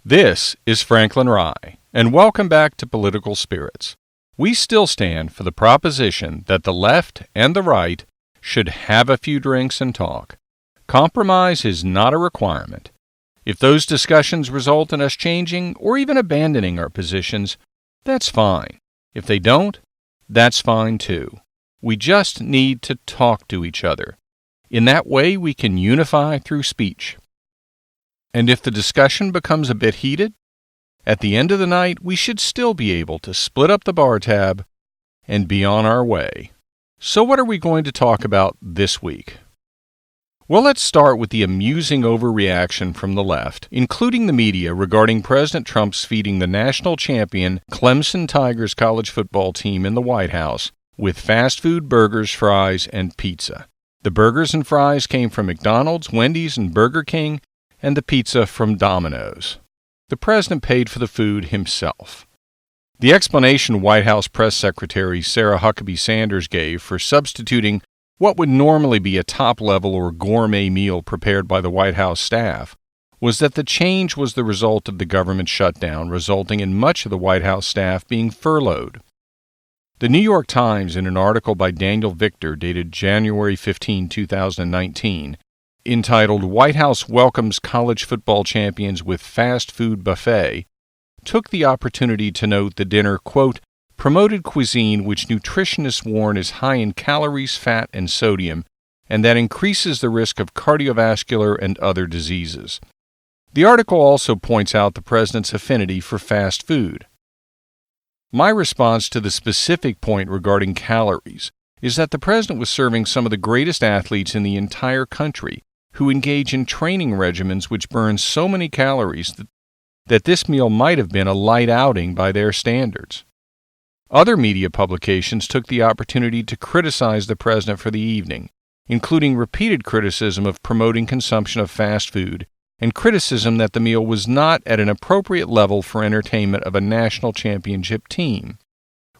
This is Franklin Rye, and welcome back to Political Spirits. We still stand for the proposition that the left and the right should have a few drinks and talk. Compromise is not a requirement. If those discussions result in us changing or even abandoning our positions, that's fine. If they don't, that's fine too. We just need to talk to each other. In that way, we can unify through speech. And if the discussion becomes a bit heated, at the end of the night, we should still be able to split up the bar tab and be on our way. So what are we going to talk about this week? Well, let's start with the amusing overreaction from the left, including the media, regarding President Trump's feeding the National Champion Clemson Tigers college football team in the White House with fast food burgers, fries, and pizza. The burgers and fries came from McDonald's, Wendy's, and Burger King, and the pizza from Domino's. The president paid for the food himself. The explanation White House Press Secretary Sarah Huckabee Sanders gave for substituting what would normally be a top-level or gourmet meal prepared by the White House staff was that the change was the result of the government shutdown, resulting in much of the White House staff being furloughed. The New York Times, in an article by Daniel Victor dated January 15, 2019, entitled "White House Welcomes College Football Champions with Fast Food Buffet," took the opportunity to note the dinner, quote, promoted cuisine which nutritionists warn is high in calories, fat, and sodium, and that increases the risk of cardiovascular and other diseases. The article also points out the president's affinity for fast food. My response to the specific point regarding calories is that the president was serving some of the greatest athletes in the entire country, who engage in training regimens which burn so many calories that this meal might have been a light outing by their standards. Other media publications took the opportunity to criticize the president for the evening, including repeated criticism of promoting consumption of fast food and criticism that the meal was not at an appropriate level for entertainment of a national championship team.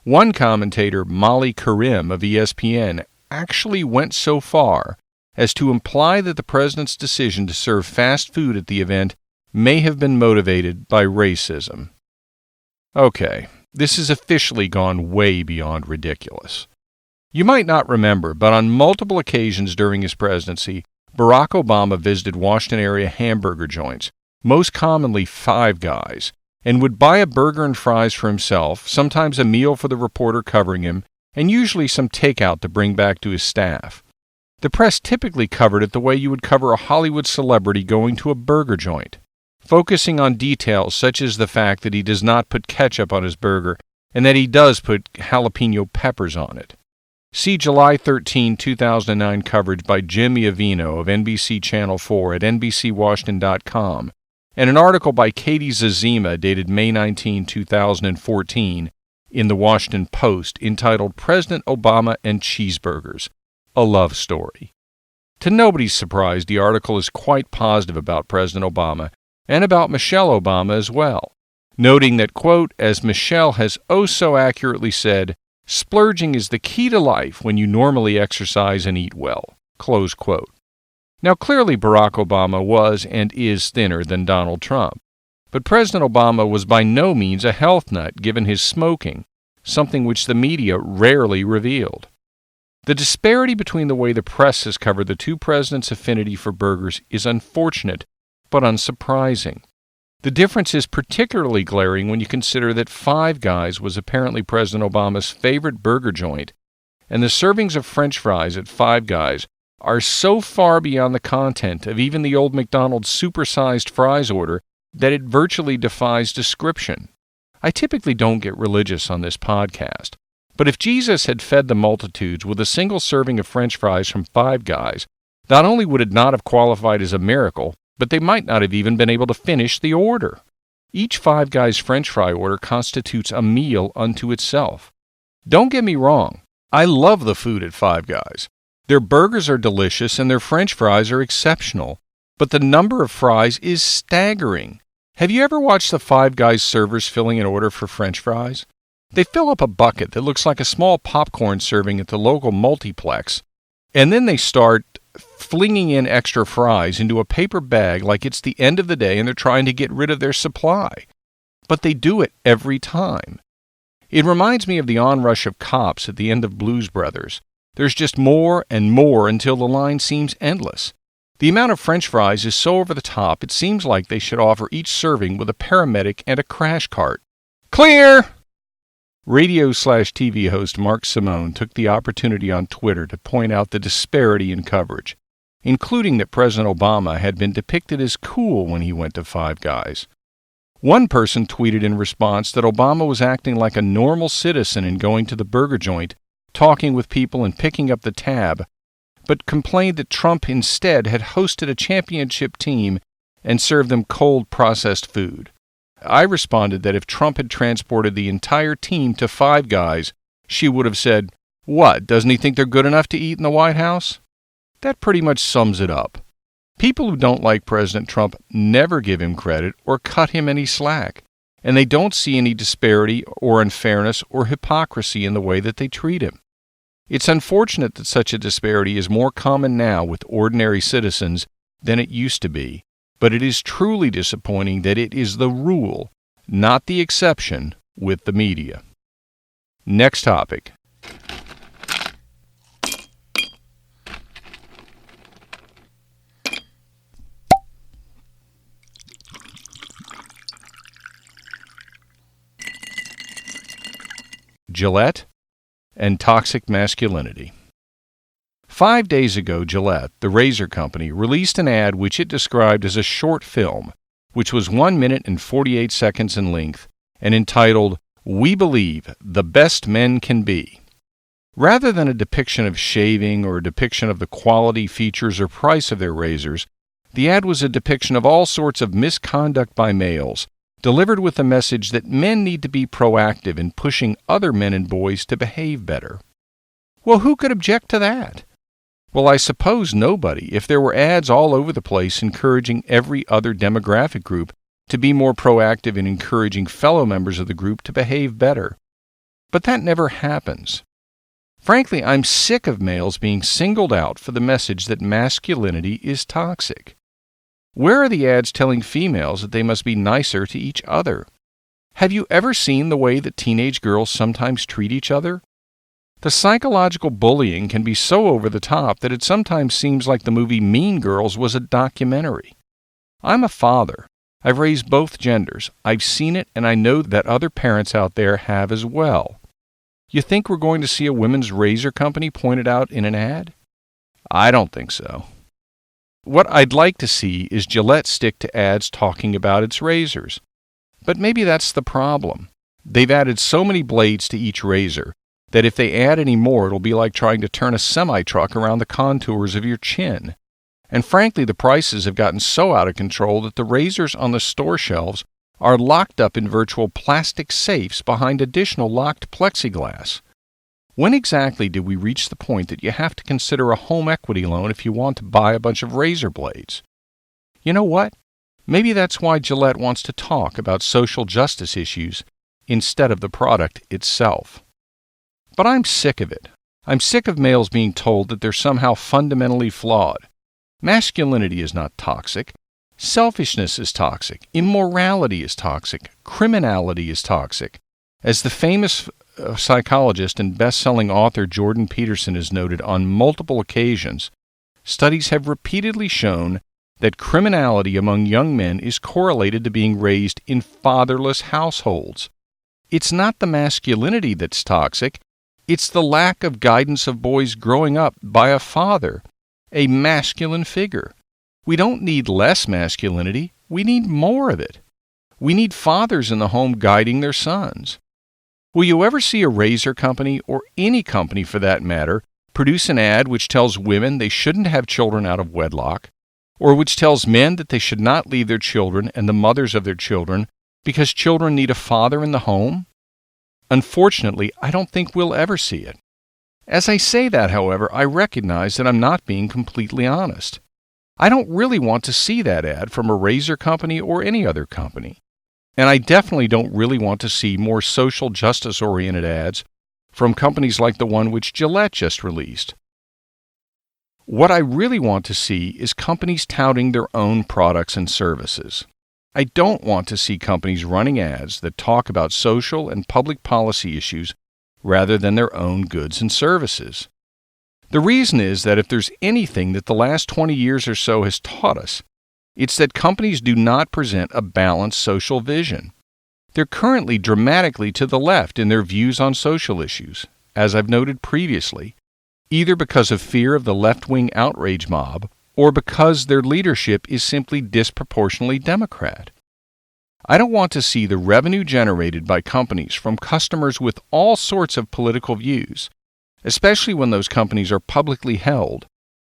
One commentator, Molly Karim of ESPN, actually went so far as to imply that the president's decision to serve fast food at the event may have been motivated by racism. Okay, this has officially gone way beyond ridiculous. You might not remember, but on multiple occasions during his presidency, Barack Obama visited Washington-area hamburger joints, most commonly Five Guys, and would buy a burger and fries for himself, sometimes a meal for the reporter covering him, and usually some takeout to bring back to his staff. The press typically covered it the way you would cover a Hollywood celebrity going to a burger joint, focusing on details such as the fact that he does not put ketchup on his burger and that he does put jalapeno peppers on it. See July 13, 2009 coverage by Jim Iovino of NBC Channel 4 at NBCWashington.com and an article by Katie Zazima dated May 19, 2014 in the Washington Post entitled President Obama and Cheeseburgers, a Love Story. To nobody's surprise, the article is quite positive about President Obama and about Michelle Obama as well, noting that, quote, as Michelle has oh so accurately said, splurging is the key to life when you normally exercise and eat well, close quote. Now, clearly Barack Obama was and is thinner than Donald Trump, but President Obama was by no means a health nut given his smoking, something which the media rarely revealed. The disparity between the way the press has covered the two presidents' affinity for burgers is unfortunate, but unsurprising. The difference is particularly glaring when you consider that Five Guys was apparently President Obama's favorite burger joint, and the servings of French fries at Five Guys are so far beyond the content of even the old McDonald's supersized fries order that it virtually defies description. I typically don't get religious on this podcast, but if Jesus had fed the multitudes with a single serving of French fries from Five Guys, not only would it not have qualified as a miracle, but they might not have even been able to finish the order. Each Five Guys French fry order constitutes a meal unto itself. Don't get me wrong, I love the food at Five Guys. Their burgers are delicious and their French fries are exceptional, but the number of fries is staggering. Have you ever watched the Five Guys servers filling an order for French fries? They fill up a bucket that looks like a small popcorn serving at the local multiplex, And then they start flinging in extra fries into a paper bag like it's the end of the day and they're trying to get rid of their supply. But they do it every time. It reminds me of the onrush of cops at the end of Blues Brothers. There's just more and more until the line seems endless. The amount of French fries is so over the top, it seems like they should offer each serving with a paramedic and a crash cart. Clear! Radio/TV host Mark Simone took the opportunity on Twitter to point out the disparity in coverage, including that President Obama had been depicted as cool when he went to Five Guys. One person tweeted in response that Obama was acting like a normal citizen in going to the burger joint, talking with people and picking up the tab, but complained that Trump instead had hosted a championship team and served them cold processed food. I responded that if Trump had transported the entire team to Five Guys, she would have said, "What, doesn't he think they're good enough to eat in the White House?" That pretty much sums it up. People who don't like President Trump never give him credit or cut him any slack, and they don't see any disparity or unfairness or hypocrisy in the way that they treat him. It's unfortunate that such a disparity is more common now with ordinary citizens than it used to be, but it is truly disappointing that it is the rule, not the exception, with the media. Next topic. Gillette and toxic masculinity. 5 days ago, Gillette, the razor company, released an ad which it described as a short film, which was 1 minute and 48 seconds in length, and entitled, "We Believe the Best Men Can Be." Rather than a depiction of shaving or a depiction of the quality, features, or price of their razors, the ad was a depiction of all sorts of misconduct by males, delivered with the message that men need to be proactive in pushing other men and boys to behave better. Well, who could object to that? Well, I suppose nobody, if there were ads all over the place encouraging every other demographic group to be more proactive in encouraging fellow members of the group to behave better. But that never happens. Frankly, I'm sick of males being singled out for the message that masculinity is toxic. Where are the ads telling females that they must be nicer to each other? Have you ever seen the way that teenage girls sometimes treat each other? The psychological bullying can be so over the top that it sometimes seems like the movie Mean Girls was a documentary. I'm a father. I've raised both genders. I've seen it, and I know that other parents out there have as well. You think we're going to see a women's razor company pointed out in an ad? I don't think so. What I'd like to see is Gillette stick to ads talking about its razors. But maybe that's the problem. They've added so many blades to each razor that if they add any more, it'll be like trying to turn a semi-truck around the contours of your chin. And frankly, the prices have gotten so out of control that the razors on the store shelves are locked up in virtual plastic safes behind additional locked plexiglass. When exactly did we reach the point that you have to consider a home equity loan if you want to buy a bunch of razor blades? You know what? Maybe that's why Gillette wants to talk about social justice issues instead of the product itself. But I'm sick of it. I'm sick of males being told that they're somehow fundamentally flawed. Masculinity is not toxic. Selfishness is toxic. Immorality is toxic. Criminality is toxic. As the famous psychologist and best-selling author Jordan Peterson has noted on multiple occasions, studies have repeatedly shown that criminality among young men is correlated to being raised in fatherless households. It's not the masculinity that's toxic, it's the lack of guidance of boys growing up by a father, a masculine figure. We don't need less masculinity, we need more of it. We need fathers in the home guiding their sons. Will you ever see a razor company, or any company for that matter, produce an ad which tells women they shouldn't have children out of wedlock, or which tells men that they should not leave their children and the mothers of their children because children need a father in the home? Unfortunately, I don't think we'll ever see it. As I say that, however, I recognize that I'm not being completely honest. I don't really want to see that ad from a razor company or any other company. And I definitely don't really want to see more social justice-oriented ads from companies like the one which Gillette just released. What I really want to see is companies touting their own products and services. I don't want to see companies running ads that talk about social and public policy issues rather than their own goods and services. The reason is that if there's anything that the last 20 years or so has taught us, it's that companies do not present a balanced social vision. They're currently dramatically to the left in their views on social issues, as I've noted previously, either because of fear of the left-wing outrage mob or because their leadership is simply disproportionately Democrat. I don't want to see the revenue generated by companies from customers with all sorts of political views, especially when those companies are publicly held,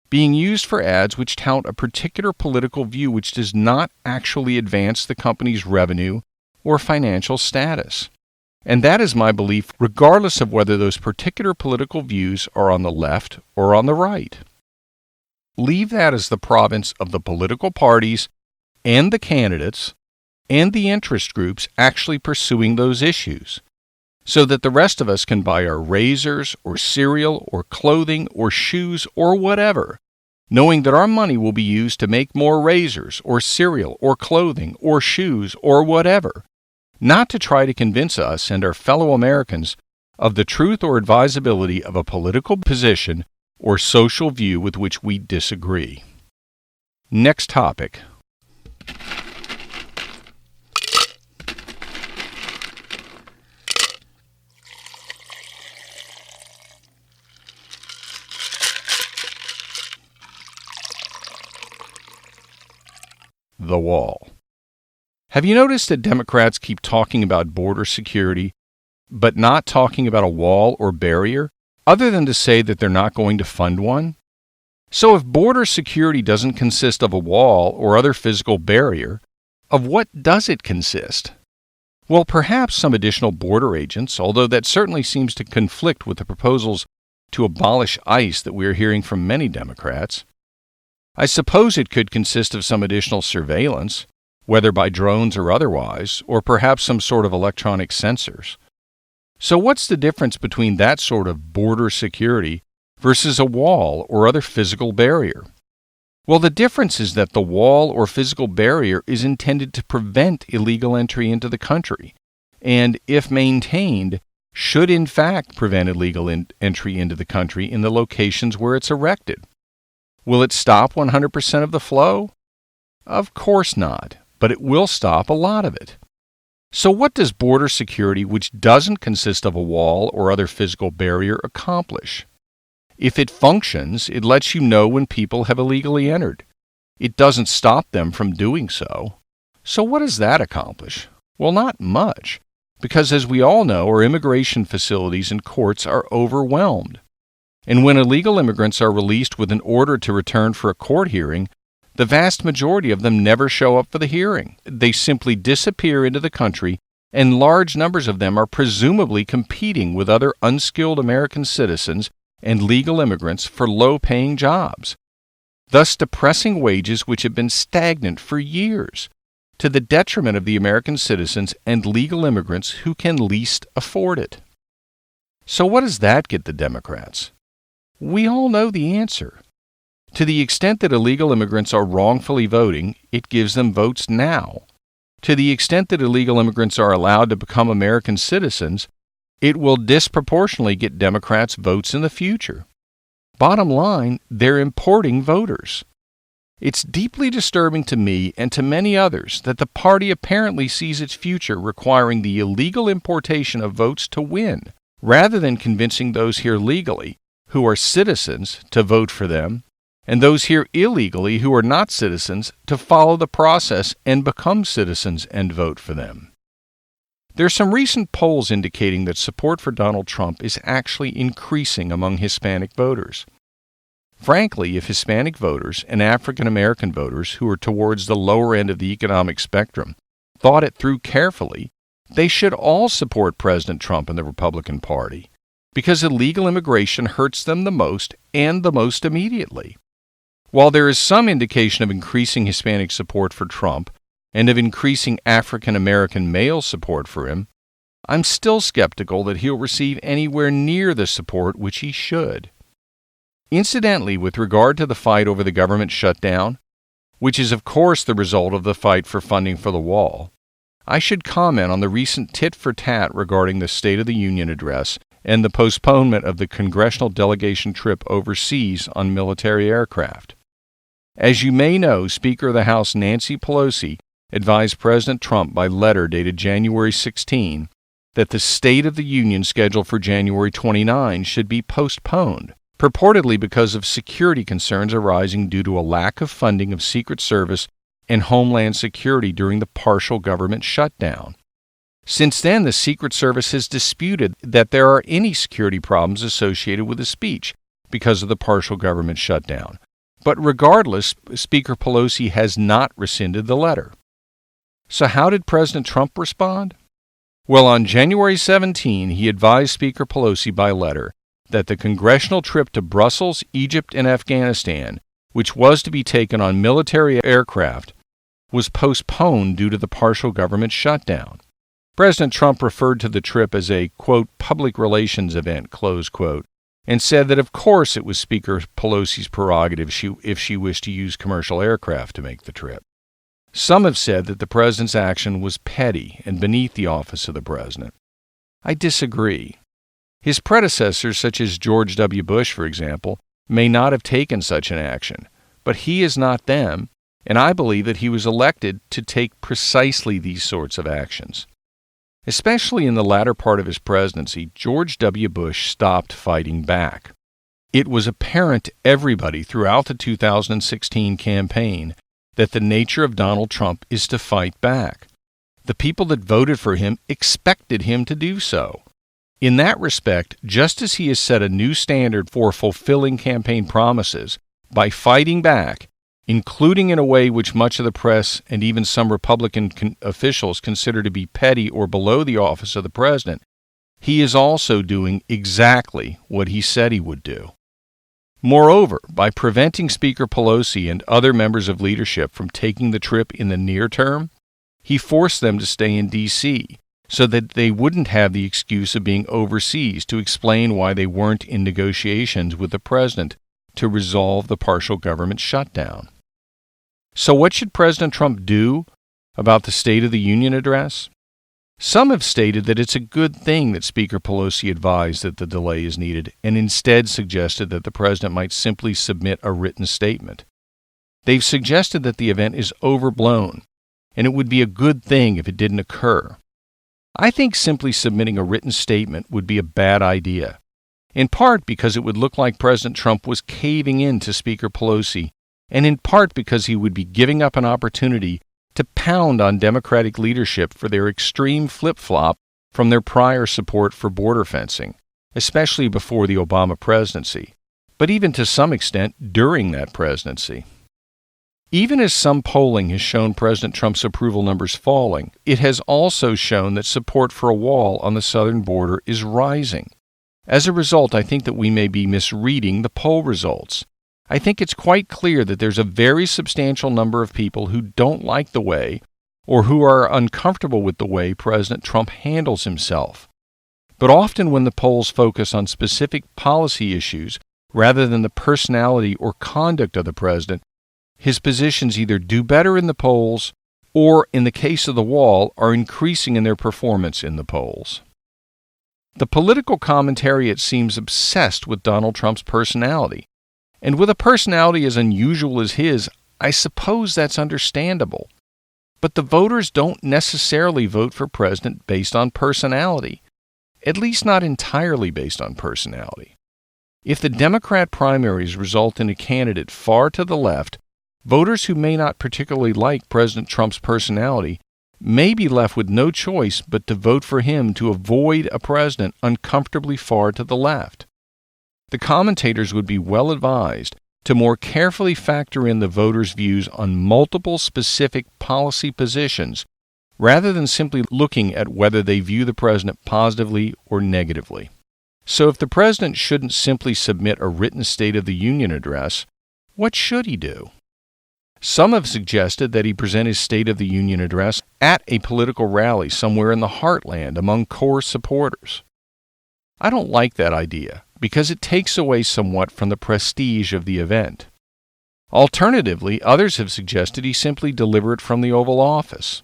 being used for ads which tout a particular political view which does not actually advance the company's revenue or financial status. And that is my belief regardless of whether those particular political views are on the left or on the right. Leave that as the province of the political parties and the candidates and the interest groups actually pursuing those issues, so that the rest of us can buy our razors or cereal or clothing or shoes or whatever, knowing that our money will be used to make more razors or cereal or clothing or shoes or whatever, not to try to convince us and our fellow Americans of the truth or advisability of a political position or social view with which we disagree. Next topic. The wall. Have you noticed that Democrats keep talking about border security, but not talking about a wall or barrier, other than to say that they're not going to fund one? So if border security doesn't consist of a wall or other physical barrier, of what does it consist? Well, perhaps some additional border agents, although that certainly seems to conflict with the proposals to abolish ICE that we are hearing from many Democrats. I suppose it could consist of some additional surveillance, whether by drones or otherwise, or perhaps some sort of electronic sensors. So what's the difference between that sort of border security versus a wall or other physical barrier? Well, the difference is that the wall or physical barrier is intended to prevent illegal entry into the country, and, if maintained, should in fact prevent illegal entry into the country in the locations where it's erected. Will it stop 100% of the flow? Of course not, but it will stop a lot of it. So what does border security, which doesn't consist of a wall or other physical barrier, accomplish? If it functions, it lets you know when people have illegally entered. It doesn't stop them from doing so. So what does that accomplish? Well, not much, because as we all know, our immigration facilities and courts are overwhelmed. And when illegal immigrants are released with an order to return for a court hearing, the vast majority of them never show up for the hearing. They simply disappear into the country, and large numbers of them are presumably competing with other unskilled American citizens and legal immigrants for low-paying jobs, thus depressing wages which have been stagnant for years, to the detriment of the American citizens and legal immigrants who can least afford it. So what does that get the Democrats? We all know the answer. To the extent that illegal immigrants are wrongfully voting, it gives them votes now. To the extent that illegal immigrants are allowed to become American citizens, it will disproportionately get Democrats votes in the future. Bottom line, they're importing voters. It's deeply disturbing to me and to many others that the party apparently sees its future requiring the illegal importation of votes to win, rather than convincing those here legally, who are citizens, to vote for them, and those here illegally who are not citizens to follow the process and become citizens and vote for them. There are some recent polls indicating that support for Donald Trump is actually increasing among Hispanic voters. Frankly, if Hispanic voters and African American voters who are towards the lower end of the economic spectrum thought it through carefully, they should all support President Trump and the Republican Party, because illegal immigration hurts them the most and the most immediately. While there is some indication of increasing Hispanic support for Trump and of increasing African American male support for him, I'm still skeptical that he'll receive anywhere near the support which he should. Incidentally, with regard to the fight over the government shutdown, which is of course the result of the fight for funding for the wall, I should comment on the recent tit-for-tat regarding the State of the Union address and the postponement of the congressional delegation trip overseas on military aircraft. As you may know, Speaker of the House Nancy Pelosi advised President Trump by letter dated January 16 that the State of the Union scheduled for January 29 should be postponed, purportedly because of security concerns arising due to a lack of funding of Secret Service and Homeland Security during the partial government shutdown. Since then, the Secret Service has disputed that there are any security problems associated with the speech because of the partial government shutdown. But regardless, Speaker Pelosi has not rescinded the letter. So how did President Trump respond? Well, on January 17, he advised Speaker Pelosi by letter that the congressional trip to Brussels, Egypt, and Afghanistan, which was to be taken on military aircraft, was postponed due to the partial government shutdown. President Trump referred to the trip as a, quote, public relations event, close quote, and said that of course it was Speaker Pelosi's prerogative if she wished to use commercial aircraft to make the trip. Some have said that the president's action was petty and beneath the office of the president. I disagree. His predecessors, such as George W. Bush, for example, may not have taken such an action, but he is not them, and I believe that he was elected to take precisely these sorts of actions. Especially in the latter part of his presidency, George W. Bush stopped fighting back. It was apparent to everybody throughout the 2016 campaign that the nature of Donald Trump is to fight back. The people that voted for him expected him to do so. In that respect, just as he has set a new standard for fulfilling campaign promises by fighting back, including in a way which much of the press and even some Republican officials consider to be petty or below the office of the president, he is also doing exactly what he said he would do. Moreover, by preventing Speaker Pelosi and other members of leadership from taking the trip in the near term, he forced them to stay in D.C., so that they wouldn't have the excuse of being overseas to explain why they weren't in negotiations with the president to resolve the partial government shutdown. So what should President Trump do about the State of the Union address? Some have stated that it's a good thing that Speaker Pelosi advised that the delay is needed and instead suggested that the president might simply submit a written statement. They've suggested that the event is overblown and it would be a good thing if it didn't occur. I think simply submitting a written statement would be a bad idea, in part because it would look like President Trump was caving in to Speaker Pelosi, and in part because he would be giving up an opportunity to pound on Democratic leadership for their extreme flip-flop from their prior support for border fencing, especially before the Obama presidency, but even to some extent during that presidency. Even as some polling has shown President Trump's approval numbers falling, it has also shown that support for a wall on the southern border is rising. As a result, I think that we may be misreading the poll results. I think it's quite clear that there's a very substantial number of people who don't like the way, or who are uncomfortable with the way President Trump handles himself. But often when the polls focus on specific policy issues rather than the personality or conduct of the president, his positions either do better in the polls or, in the case of the wall, are increasing in their performance in the polls. The political commentariat seems obsessed with Donald Trump's personality. And with a personality as unusual as his, I suppose that's understandable. But the voters don't necessarily vote for president based on personality, at least not entirely based on personality. If the Democrat primaries result in a candidate far to the left, voters who may not particularly like President Trump's personality may be left with no choice but to vote for him to avoid a president uncomfortably far to the left. The commentators would be well advised to more carefully factor in the voters' views on multiple specific policy positions rather than simply looking at whether they view the president positively or negatively. So if the president shouldn't simply submit a written State of the Union address, what should he do? Some have suggested that he present his State of the Union address at a political rally somewhere in the heartland among core supporters. I don't like that idea because it takes away somewhat from the prestige of the event. Alternatively, others have suggested he simply deliver it from the Oval Office.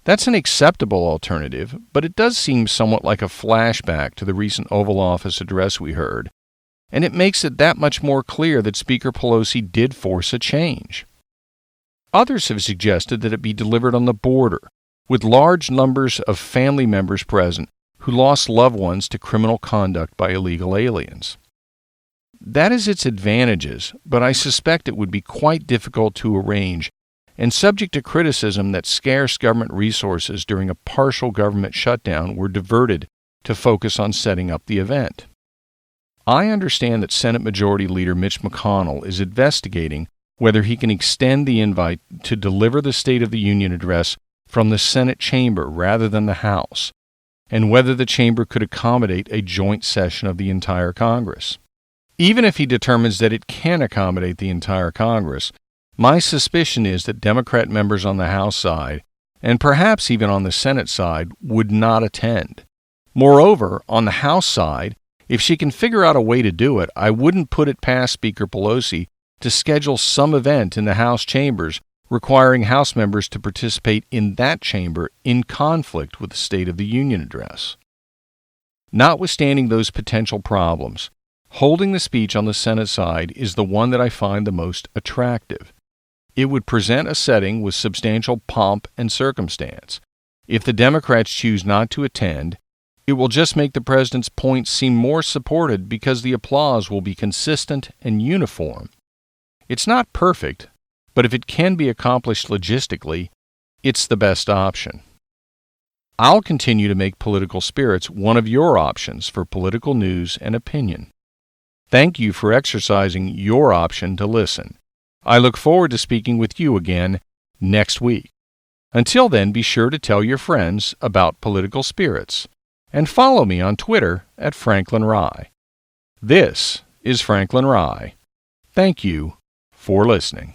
That's an acceptable alternative, but it does seem somewhat like a flashback to the recent Oval Office address we heard, and it makes it that much more clear that Speaker Pelosi did force a change. Others have suggested that it be delivered on the border, with large numbers of family members present who lost loved ones to criminal conduct by illegal aliens. That is its advantages, but I suspect it would be quite difficult to arrange and subject to criticism that scarce government resources during a partial government shutdown were diverted to focus on setting up the event. I understand that Senate Majority Leader Mitch McConnell is investigating whether he can extend the invite to deliver the State of the Union address from the Senate chamber rather than the House, and whether the chamber could accommodate a joint session of the entire Congress. Even if he determines that it can accommodate the entire Congress, my suspicion is that Democrat members on the House side, and perhaps even on the Senate side, would not attend. Moreover, on the House side, if she can figure out a way to do it, I wouldn't put it past Speaker Pelosi to schedule some event in the House chambers requiring House members to participate in that chamber in conflict with the State of the Union address. Notwithstanding those potential problems, holding the speech on the Senate side is the one that I find the most attractive. It would present a setting with substantial pomp and circumstance. If the Democrats choose not to attend, it will just make the president's points seem more supported because the applause will be consistent and uniform. It's not perfect, but if it can be accomplished logistically, it's the best option. I'll continue to make Political Spirits one of your options for political news and opinion. Thank you for exercising your option to listen. I look forward to speaking with you again next week. Until then, be sure to tell your friends about Political Spirits and follow me on Twitter at Franklin Rye. This is Franklin Rye. Thank you for listening.